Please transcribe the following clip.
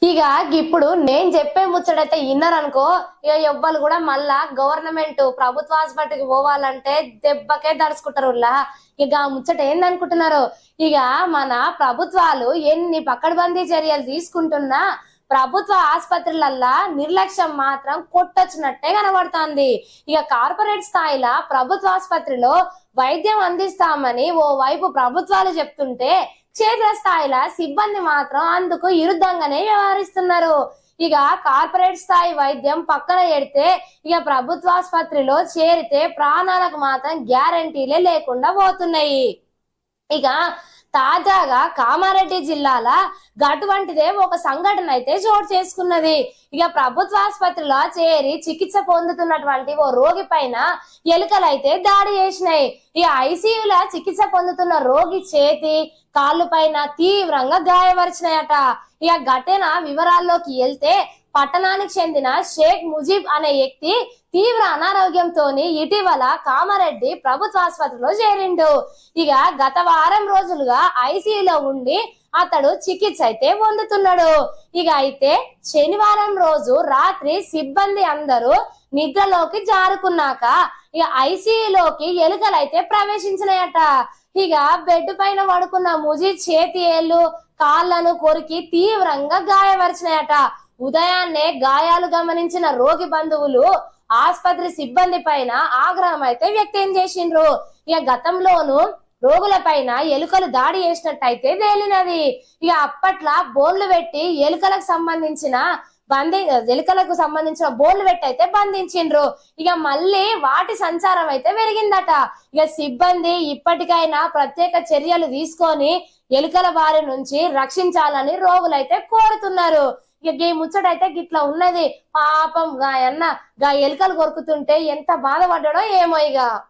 ఇక ఇప్పుడు నేను చెప్పే ముచ్చటైతే ఇన్నారనుకో, ఇక ఎవ్వరు కూడా మళ్ళా గవర్నమెంట్ ప్రభుత్వ హాస్పిటల్కి పోవాలంటే దెబ్బకే దడుచుకుంటారు. ఇక ఆ ముచ్చట ఏందనుకుంటున్నారు? ఇక మన ప్రభుత్వాలు ఎన్ని పకడ్బందీ చర్యలు తీసుకుంటున్నా ప్రభుత్వ ఆసుపత్రులల్లా నిర్లక్ష్యం మాత్రం కొట్టొచ్చినట్టే కనబడుతుంది. ఇక కార్పొరేట్ స్థాయిలో ప్రభుత్వ ఆసుపత్రిలో వైద్యం అందిస్తామని ఓ వైపు ప్రభుత్వాలు చెప్తుంటే క్షేత్రస్థాయిలో సిబ్బంది మాత్రం అందుకు విరుద్ధంగానే వ్యవహరిస్తున్నారు. ఇక కార్పొరేట్ స్థాయి వైద్యం పక్కన పెడితే ఇక ప్రభుత్వాసుపత్రిలో చేరితే ప్రాణాలకు మాత్రం గ్యారంటీలే లేకుండా పోతున్నాయి. ఇక తాజాగా కామారెడ్డి జిల్లాల అటువంటిదే ఒక సంఘటన అయితే చోటు చేసుకున్నది. ఇక ప్రభుత్వ ఆసుపత్రిలో చేరి చికిత్స పొందుతున్నటువంటి ఓ రోగి పైన ఎలుకలైతే దాడి చేసినాయి. ఈ ఐసీయూల చికిత్స పొందుతున్న రోగి చేతి కాళ్ళు పైన తీవ్రంగా గాయపరిచినాయట. ఇక ఘటన వివరాల్లోకి వెళ్తే పట్టణానికి చెందిన షేక్ ముజీబ్ అనే వ్యక్తి తీవ్ర అనారోగ్యంతో ఇటీవల కామారెడ్డి ప్రభుత్వ ఆసుపత్రిలో చేరిండు. ఇక గత వారం రోజులుగా ఐసీయూలో ఉండి అతడు చికిత్స అయితే పొందుతున్నాడు. ఇక అయితే శనివారం రోజు రాత్రి సిబ్బంది అందరూ నిద్రలోకి జారుకున్నాక ఇక ఐసీయూలోకి ఎలుకలైతే ప్రవేశించినాయట. ఇక బెడ్ పైన పడుకున్న ముజీబ్ చేతి ఏళ్ళు కాళ్లను కొరికి తీవ్రంగా గాయపరిచినాయట. ఉదయాన్నే గాయాలు గమనించిన రోగి బంధువులు ఆసుపత్రి సిబ్బంది పైన ఆగ్రహం అయితే వ్యక్తం చేసిండ్రు. ఇక గతంలోను రోగుల పైన ఎలుకలు దాడి చేసినట్టయితే తేలినది. ఇక అప్పట్లా బోన్లు పెట్టి ఎలుకలకు సంబంధించిన బోన్లు పెట్టి అయితే బంధించిండ్రు. ఇక మళ్ళీ వాటి సంచారం అయితే పెరిగిందట. ఇక సిబ్బంది ఇప్పటికైనా ప్రత్యేక చర్యలు తీసుకొని ఎలుకల బారి నుంచి రక్షించాలని రోగులైతే కోరుతున్నారు. ఇక ఈ ముచ్చటైతే గిట్లా ఉన్నది. పాపం గా ఎలుకలు కొరుకుతుంటే ఎంత బాధపడ్డాడో ఏమో. ఇక